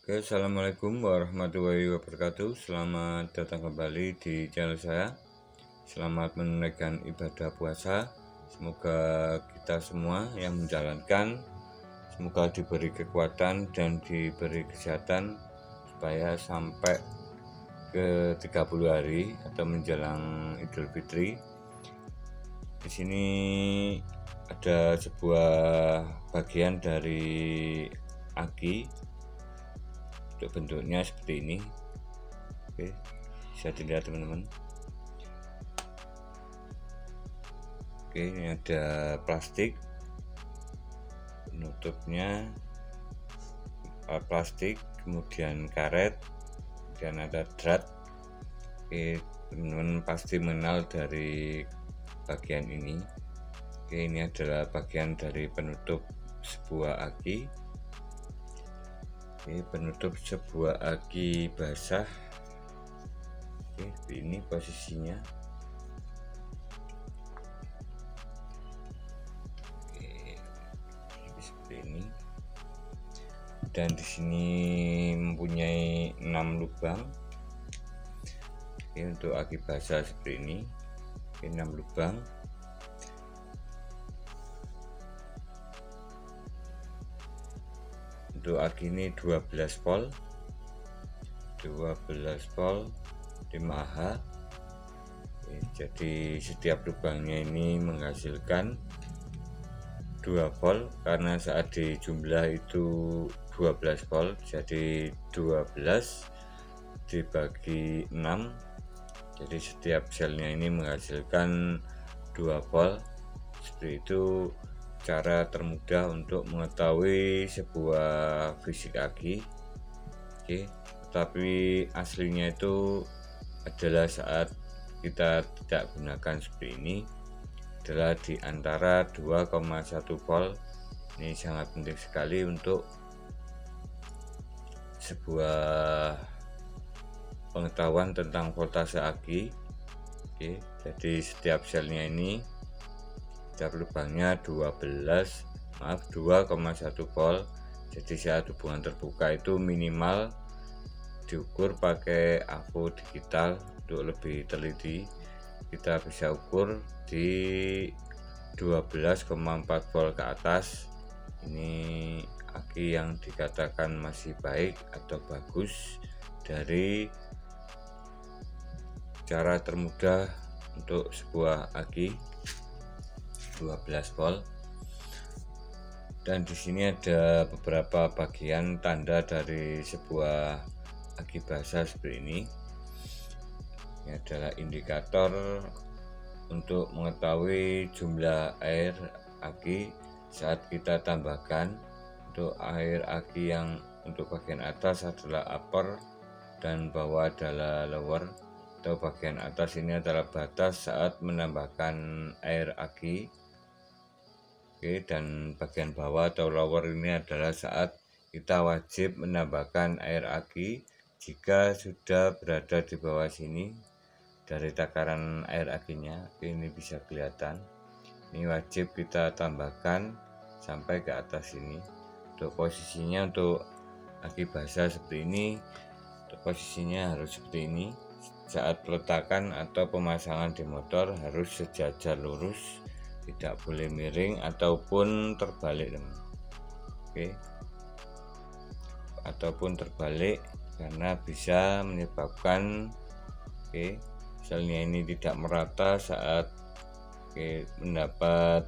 Oke, assalamualaikum warahmatullahi wabarakatuh. Selamat datang kembali di channel saya. Selamat menunaikan ibadah puasa. Semoga kita semua yang menjalankan semoga diberi kekuatan dan diberi kesehatan supaya sampai ke 30 hari atau menjelang Idul Fitri. Di sini ada sebuah bagian dari aki. Untuk bentuknya seperti ini. Oke, bisa dilihat teman-teman. Oke, ini ada plastik penutupnya, plastik, kemudian karet, dan ada drat. Oke, teman-teman pasti mengenal dari bagian ini. Oke, ini adalah bagian dari penutup sebuah aki. Oke, penutup sebuah aki basah. Oke, ini posisinya. Oke, seperti ini. Dan di sini mempunyai 6 lubang. Oke, untuk aki basah seperti ini. Oke, 6 lubang. Untuk aki ini 12 volt 5H. Jadi setiap lubangnya ini menghasilkan 2 volt karena saat dijumlah itu 12 volt, jadi 12 dibagi 6, jadi setiap selnya ini menghasilkan 2 volt. Seperti itu cara termudah untuk mengetahui sebuah fisik aki. Oke, tapi aslinya itu adalah saat kita tidak gunakan seperti ini adalah di antara 2,1 volt. Ini sangat penting sekali untuk sebuah pengetahuan tentang voltase aki. Oke, jadi setiap selnya ini setiap lubangnya 2,1 volt. Jadi saat hubungan terbuka itu minimal diukur pakai AVO digital. Untuk lebih teliti kita bisa ukur di 12,4 volt ke atas. Ini aki yang dikatakan masih baik atau bagus dari cara termudah untuk sebuah aki 12 volt. Dan di sini ada beberapa bagian tanda dari sebuah aki basah seperti ini. Ini adalah indikator untuk mengetahui jumlah air aki saat kita tambahkan. Untuk air aki yang untuk bagian atas adalah upper dan bawah adalah lower, atau bagian atas ini adalah batas saat menambahkan air aki. Oke, dan bagian bawah atau lower ini adalah saat kita wajib menambahkan air aki. Jika sudah berada di bawah sini dari takaran air akinya, ini bisa kelihatan. Ini wajib kita tambahkan sampai ke atas ini. Untuk posisinya untuk aki basah seperti ini, untuk posisinya harus seperti ini. Saat peletakan atau pemasangan di motor harus sejajar lurus, tidak boleh miring ataupun terbalik, teman. Oke, ataupun terbalik karena bisa menyebabkan selnya ini tidak merata saat mendapat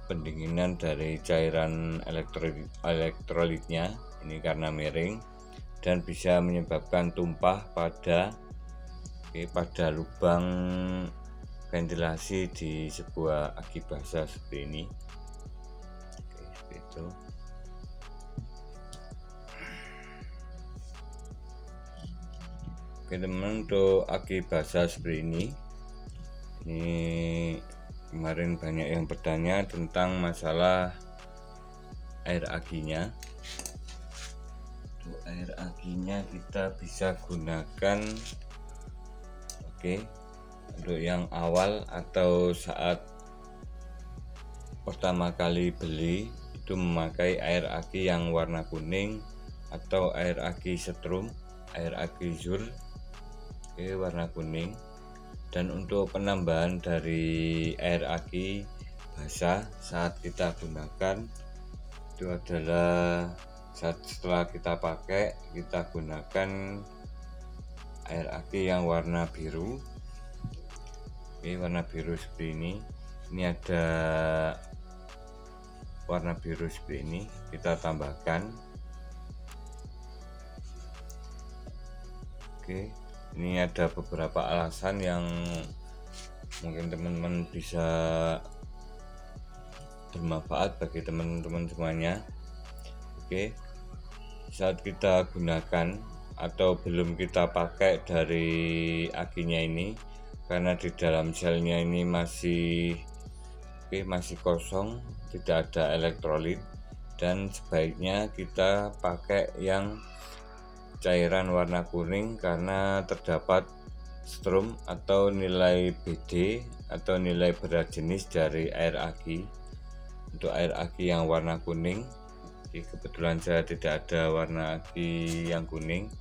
pendinginan dari cairan elektrolitnya. Ini karena miring dan bisa menyebabkan tumpah pada lubang ventilasi di sebuah aki basah seperti ini. Seperti itu. Oke teman, untuk aki basah seperti ini kemarin banyak yang bertanya tentang masalah air akinya. Untuk air akinya kita bisa gunakan untuk yang awal atau saat pertama kali beli itu memakai air aki yang warna kuning atau air aki setrum, air aki zur, warna kuning. Dan untuk penambahan dari air aki basah saat kita gunakan itu adalah setelah kita pakai, kita gunakan air aki yang warna biru. Warna biru seperti ini. Ini ada warna biru seperti ini, kita tambahkan. Ini ada beberapa alasan yang mungkin teman-teman bisa bermanfaat bagi teman-teman semuanya. Saat kita gunakan atau belum kita pakai dari akinya ini, karena di dalam selnya ini masih kosong, tidak ada elektrolit, dan sebaiknya kita pakai yang cairan warna kuning karena terdapat strum atau nilai BD atau nilai berat jenis dari air aki. Untuk air aki yang warna kuning, kebetulan saya tidak ada warna aki yang kuning,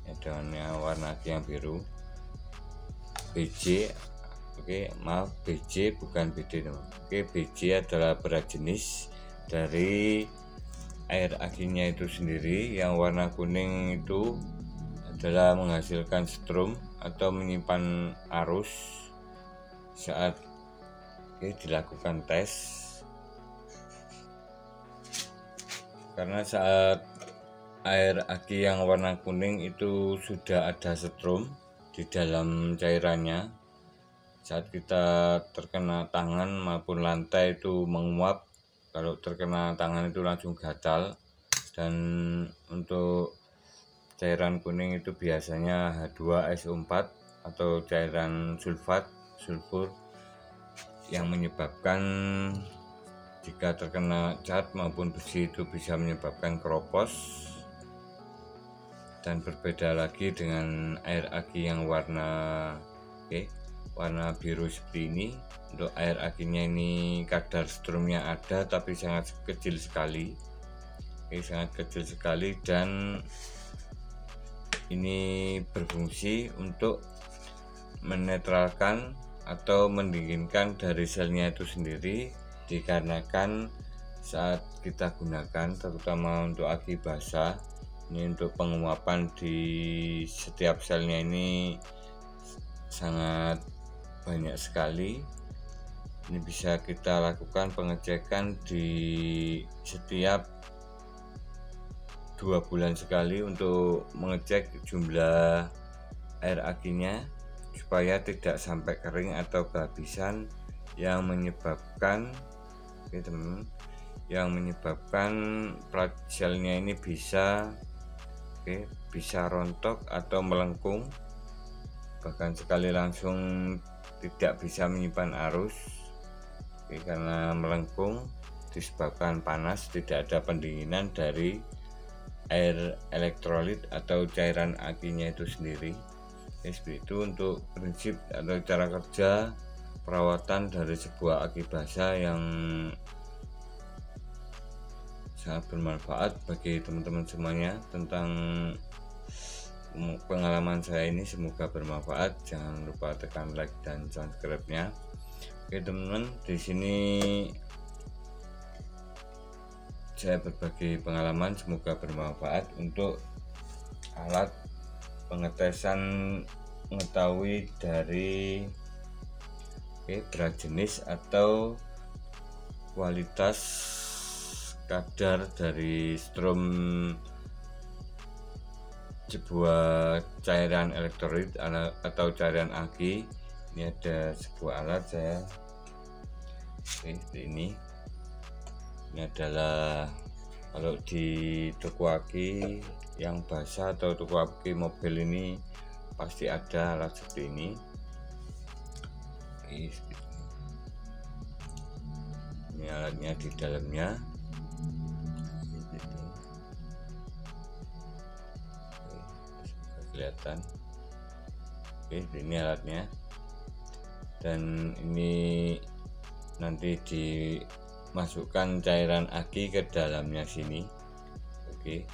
ada warna aki yang biru. BJ, maaf, BJ bukan BD teman. BJ adalah berat jenis dari air akinya itu sendiri. Yang warna kuning itu adalah menghasilkan strum atau menyimpan arus saat dilakukan tes. Karena saat air aki yang warna kuning itu sudah ada strum di dalam cairannya, saat kita terkena tangan maupun lantai itu menguap. Kalau terkena tangan itu langsung gatal. Dan untuk cairan kuning itu biasanya H2SO4 atau cairan sulfur yang menyebabkan jika terkena cat maupun besi itu bisa menyebabkan keropos. Dan berbeda lagi dengan air aki yang warna biru seperti ini. Untuk air akinya ini kadar strumnya ada tapi sangat kecil sekali, sangat kecil sekali, dan ini berfungsi untuk menetralkan atau mendinginkan dari selnya itu sendiri. Dikarenakan saat kita gunakan, terutama untuk aki basah, ini untuk penguapan di setiap selnya ini sangat banyak sekali. Ini bisa kita lakukan pengecekan di setiap 2 bulan sekali untuk mengecek jumlah air akinya supaya tidak sampai kering atau kehabisan yang menyebabkan plat selnya ini bisa rontok atau melengkung, bahkan sekali langsung tidak bisa menyimpan arus karena melengkung disebabkan panas, tidak ada pendinginan dari air elektrolit atau cairan akinya itu sendiri. Seperti itu untuk prinsip atau cara kerja perawatan dari sebuah aki basah yang sangat bermanfaat bagi teman-teman semuanya. Tentang pengalaman saya ini semoga bermanfaat. Jangan lupa tekan like dan subscribe-nya. Teman-teman, di sini saya berbagi pengalaman, semoga bermanfaat untuk alat pengetesan mengetahui dari berat jenis atau kualitas kadar dari strum sebuah cairan elektrolit atau cairan aki. Ini ada sebuah alat saya seperti ini. Ini adalah kalau di toko aki yang basah atau toko aki mobil ini pasti ada alat seperti ini. Ini alatnya di dalamnya. Kelihatan. Ini alatnya. Dan ini nanti di masukkan cairan aki ke dalamnya sini. Oke,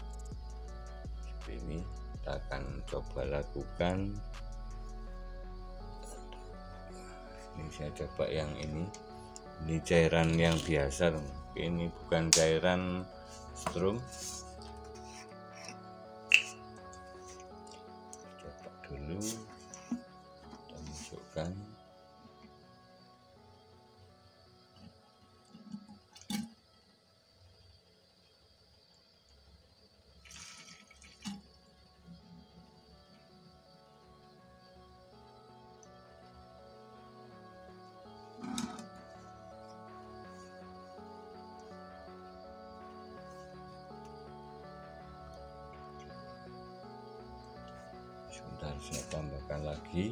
seperti ini kita akan coba lakukan. Ini saya coba yang ini cairan yang biasa, ini bukan cairan strum. Coba dulu kita masukkan. Sebentar, saya tambahkan lagi.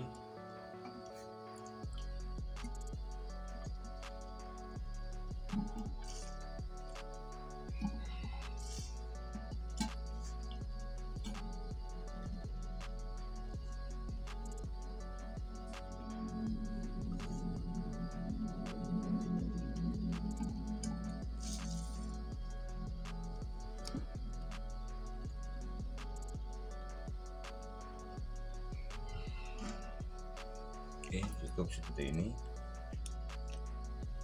Oke, cukup seperti ini.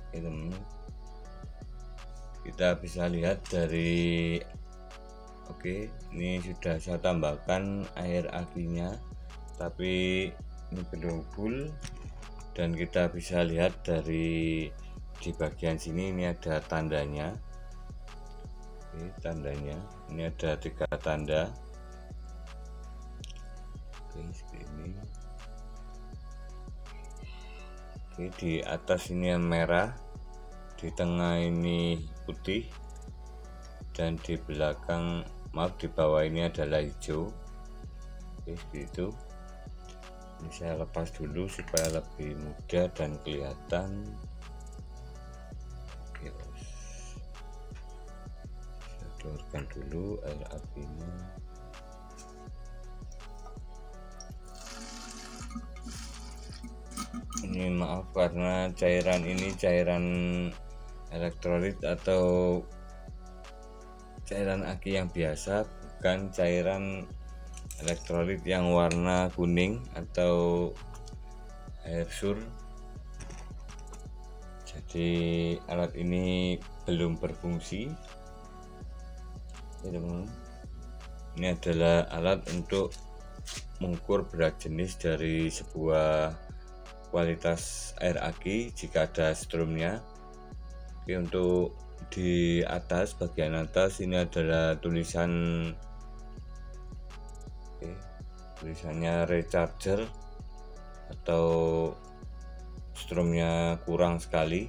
Oke teman-teman, kita bisa lihat dari ini sudah saya tambahkan air akinya, tapi ini belum full. Dan kita bisa lihat di bagian sini ini ada tandanya. Oke, tandanya ini ada 3 tanda. Oke, seperti ini. Oke, di atas ini yang merah, di tengah ini putih, dan di belakang, maaf, di bawah ini adalah hijau. Oke, seperti itu. Ini saya lepas dulu supaya lebih mudah dan kelihatan. Oke, saya keluarkan dulu air apinya. Ini maaf karena cairan ini cairan elektrolit atau cairan aki yang biasa, bukan cairan elektrolit yang warna kuning atau air sur. Jadi alat ini belum berfungsi. Ini adalah alat untuk mengukur berat jenis dari sebuah kualitas air aki jika ada strumnya. Oke, untuk di atas, bagian atas ini adalah tulisan, tulisannya recharger atau strumnya kurang sekali,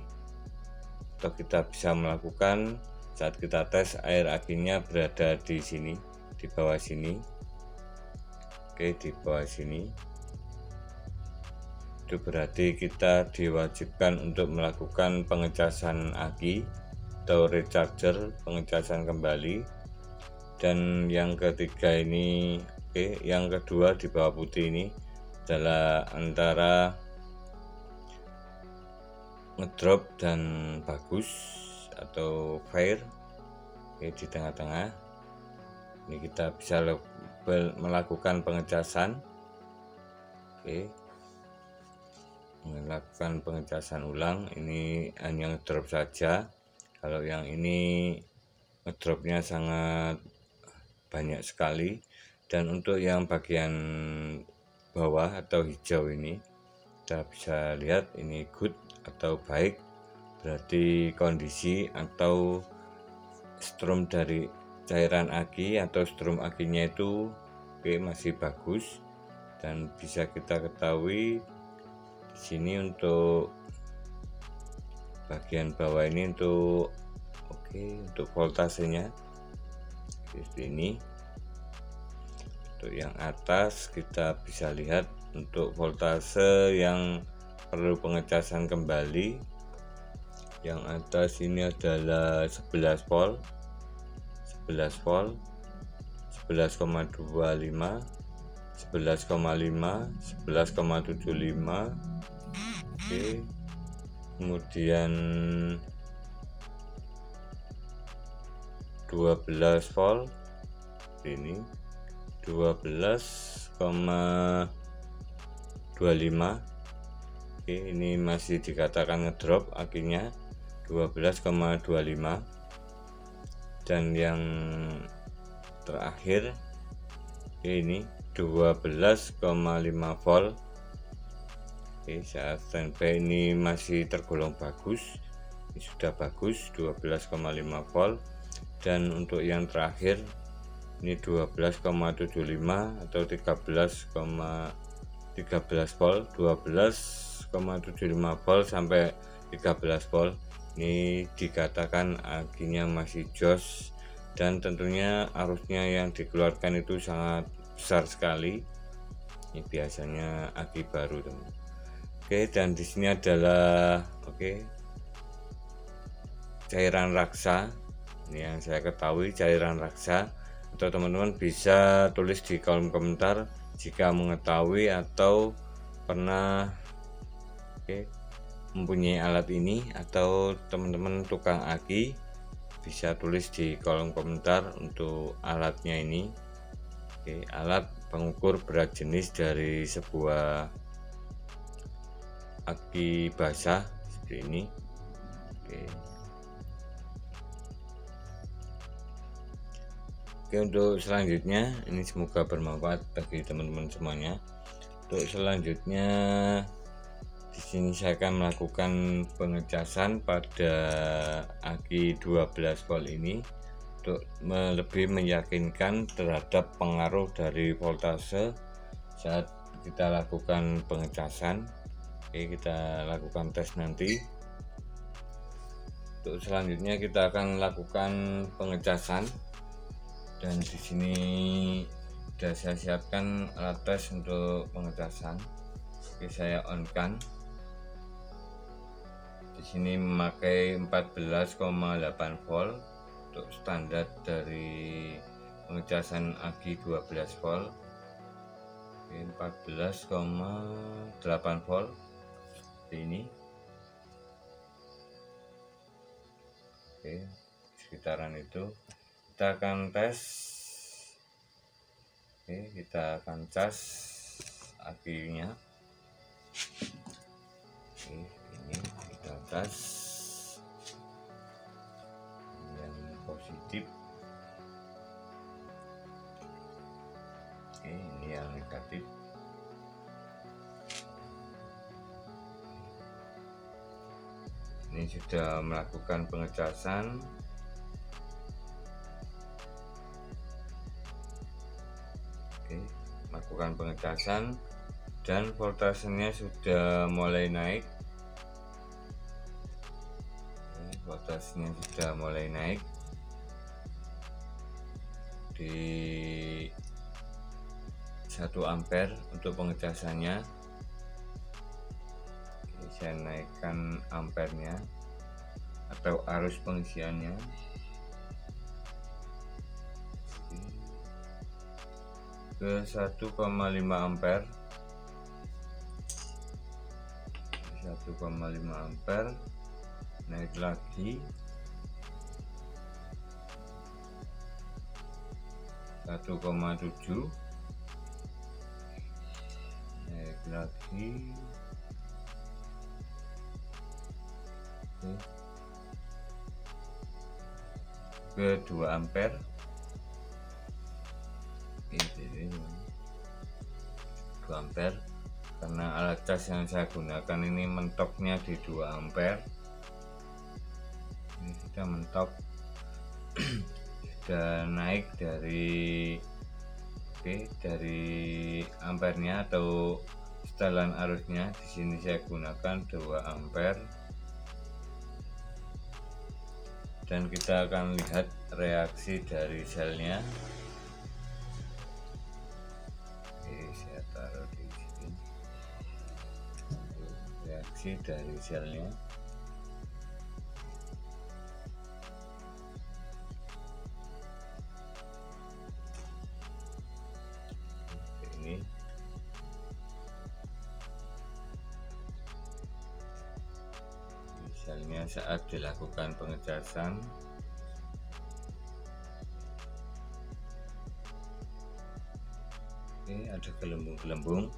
atau kita bisa melakukan saat kita tes air akinya berada di sini, di bawah sini. Oke, di bawah sini. Itu berarti kita diwajibkan untuk melakukan pengecasan aki atau recharger, pengecasan kembali. Dan yang ketiga ini, yang kedua di bawah putih ini adalah antara ngedrop dan bagus atau fair. Di tengah-tengah ini kita bisa melakukan pengecasan. Melakukan pengecasan ulang. Ini hanya ngedrop saja, kalau yang ini ngedropnya sangat banyak sekali. Dan untuk yang bagian bawah atau hijau ini kita bisa lihat ini good atau baik, berarti kondisi atau strum dari cairan aki atau strum akinya itu masih bagus. Dan bisa kita ketahui sini untuk bagian bawah ini untuk untuk voltasenya seperti ini. Untuk yang atas kita bisa lihat untuk voltase yang perlu pengecasan kembali. Yang atas ini adalah 11 volt, 11 volt, 11,25, 11,5, 11,75. Kemudian 12 volt, ini 12,25. Oke, ini masih dikatakan ngedrop akinya 12,25. Dan yang terakhir ini 12,5 volt. Oke, saat standby ini masih tergolong bagus, ini sudah bagus 12,5 volt. Dan untuk yang terakhir ini 12,75 atau 13 volt, 12,75 volt sampai 13 volt. Ini dikatakan akinya masih jos, dan tentunya arusnya yang dikeluarkan itu sangat besar sekali. Ini biasanya aki baru, teman. Oke, dan di sini adalah cairan raksa. Ini yang saya ketahui, cairan raksa. Atau teman-teman bisa tulis di kolom komentar jika mengetahui atau pernah mempunyai alat ini, atau teman-teman tukang aki bisa tulis di kolom komentar untuk alatnya ini. Alat pengukur berat jenis dari sebuah aki basah seperti ini. Untuk selanjutnya, ini semoga bermanfaat bagi teman-teman semuanya. Untuk selanjutnya, di sini saya akan melakukan pengecasan pada aki 12 volt ini untuk lebih meyakinkan terhadap pengaruh dari voltase saat kita lakukan pengecasan. Kita lakukan tes nanti. Untuk selanjutnya kita akan lakukan pengecasan, dan di sini sudah saya siapkan alat tes untuk pengecasan. Saya on kan. Di sini memakai 14,8 volt untuk standar dari pengecasan aki 12 volt. 14,8 volt seperti ini. Sekitaran itu kita akan tes. Kita akan cas akinya. Ini kita cas yang positif. Ini yang negatif. Ini sudah melakukan pengecasan. Melakukan pengecasan dan voltasenya sudah mulai naik. Voltasenya sudah mulai naik di 1 ampere untuk pengecasannya. Saya naikkan ampernya atau arus pengisiannya ke 1,5 ampere. 1,5 ampere, naik lagi 1,7, naik lagi ke 2 ampere. Ini 2 ampere, karena alat cas yang saya gunakan ini mentoknya di 2 ampere. Ini sudah mentok. Sudah naik dari ampernya atau setelan arusnya. Di sini saya gunakan 2 ampere. Dan kita akan lihat reaksi dari selnya. Saya taruh di sini. Reaksi dari selnya. Ini misalnya saat dilakukan pengecasan. Oke, ada gelembung-gelembung.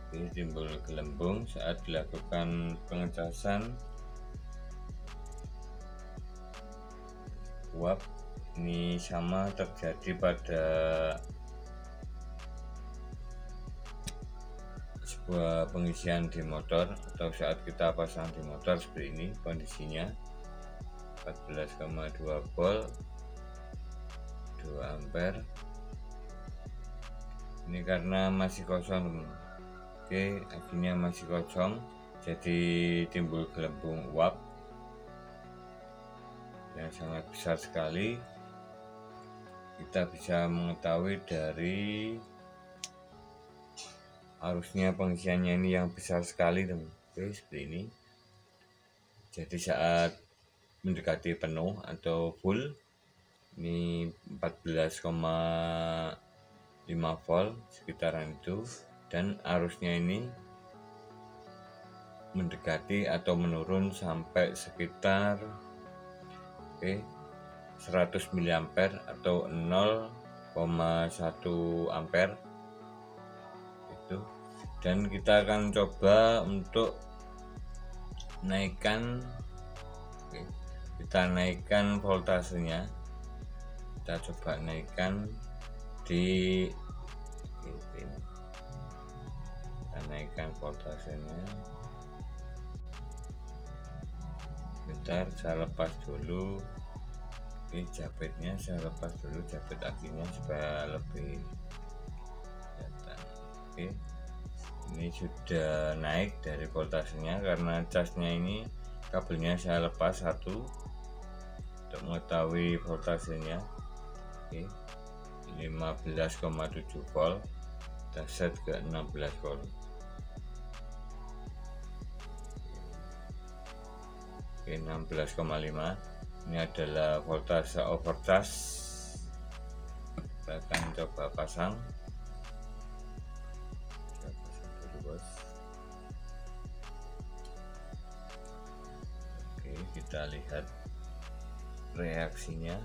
Oke, timbul gelembung saat dilakukan pengecasan uap. Ini sama terjadi pada sebuah pengisian di motor atau saat kita pasang di motor seperti ini kondisinya. 14,2 volt, 2 ampere. Ini karena masih kosong. Oke, akhirnya masih kosong, jadi timbul gelembung uap yang sangat besar sekali. Kita bisa mengetahui dari arusnya pengisiannya ini yang besar sekali, teman. Oke, seperti ini. Jadi saat mendekati penuh atau full, ini 14,5 volt sekitaran itu, dan arusnya ini mendekati atau menurun sampai sekitar 100 mA atau 0,1 ampere itu. Dan kita akan coba untuk naikkan, kita naikkan voltasenya. Kita coba naikkan di ini. Kita naikkan voltasenya. Bentar, saya lepas dulu. Oke, jepitnya saya lepas dulu, jepit akinya supaya lebih kelihatan. Oke, ini sudah naik dari voltasenya karena casnya ini kabelnya saya lepas satu untuk mengetahui voltasenya. Oke, 15,7 volt, kita set ke 16 volt. Oke, 16,5. Ini adalah voltase overcharge. Kita akan coba pasang. Dulu, bos. Oke, kita lihat reaksinya.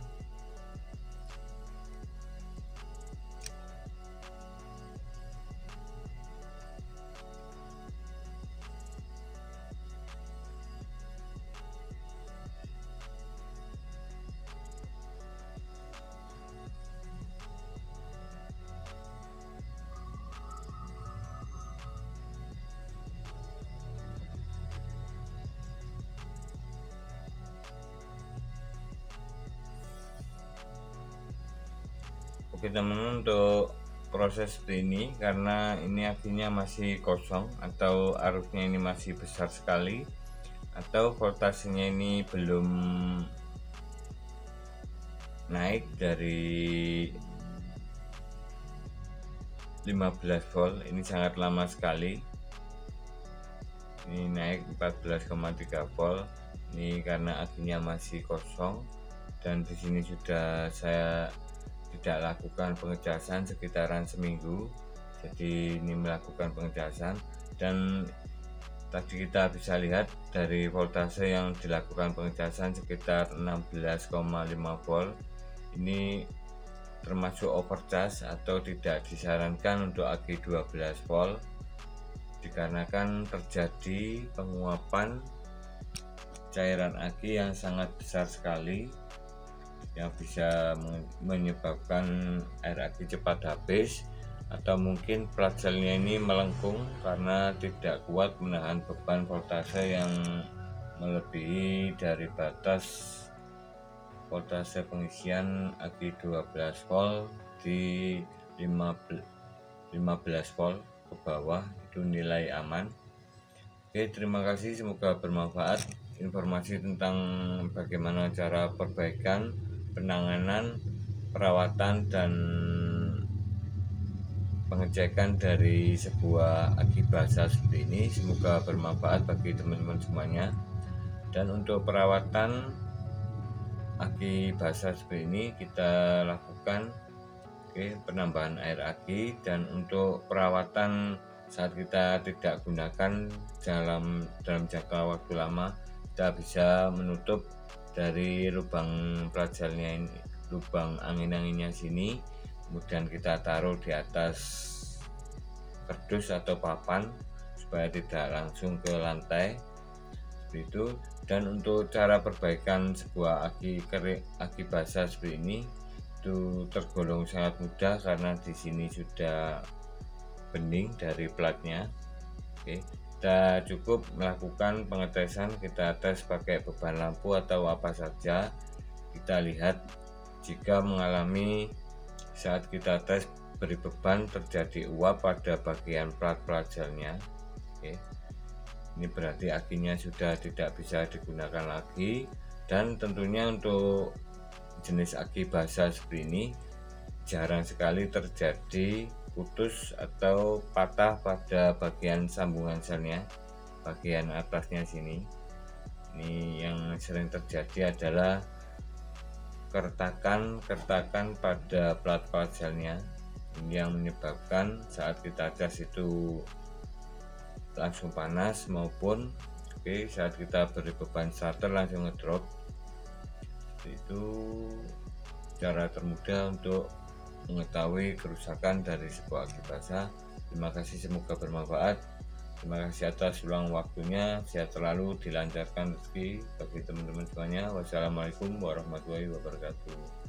Oke teman-teman, untuk proses seperti ini karena ini akhirnya masih kosong atau arusnya ini masih besar sekali atau voltasenya ini belum naik dari 15 volt, ini sangat lama sekali. Ini naik 14,3 volt. Ini karena akhirnya masih kosong, dan di sini sudah saya tidak lakukan pengecasan sekitaran seminggu. Jadi ini melakukan pengecasan, dan tadi kita bisa lihat dari voltase yang dilakukan pengecasan sekitar 16,5 volt. Ini termasuk overcharge atau tidak disarankan untuk aki 12 volt dikarenakan terjadi penguapan cairan aki yang sangat besar sekali yang bisa menyebabkan air aki cepat habis, atau mungkin plat selnya ini melengkung karena tidak kuat menahan beban voltase yang melebihi dari batas voltase pengisian aki 12 volt di 15 volt ke bawah, itu nilai aman. Oke, terima kasih, semoga bermanfaat informasi tentang bagaimana cara perbaikan, penanganan, perawatan, dan pengecekan dari sebuah aki basah seperti ini. Semoga bermanfaat bagi teman-teman semuanya. Dan untuk perawatan aki basah seperti ini kita lakukan penambahan air aki, dan untuk perawatan saat kita tidak gunakan dalam jangka waktu lama, kita bisa menutup dari lubang plat gelnya ini, lubang angin-anginnya sini, kemudian kita taruh di atas kardus atau papan supaya tidak langsung ke lantai seperti itu. Dan untuk cara perbaikan sebuah aki basah seperti ini itu tergolong sangat mudah karena di sini sudah bening dari platnya. Oke, kita cukup melakukan pengetesan, kita tes pakai beban lampu atau apa saja. Kita lihat jika mengalami saat kita tes beri beban terjadi uap pada bagian plat gelnya. Oke, ini berarti akinya sudah tidak bisa digunakan lagi. Dan tentunya untuk jenis aki basah seperti ini jarang sekali terjadi putus atau patah pada bagian sambungan selnya, bagian atasnya sini. Ini yang sering terjadi adalah kertakan pada plat gelnya, ini yang menyebabkan saat kita tes itu langsung panas maupun saat kita beri beban starter langsung ngedrop. Itu cara termudah untuk mengetahui kerusakan dari sebuah aki basah. Terima kasih, semoga bermanfaat. Terima kasih atas luang waktunya. Sehat selalu, dilancarkan rezeki bagi teman-teman semuanya. Wassalamualaikum warahmatullahi wabarakatuh.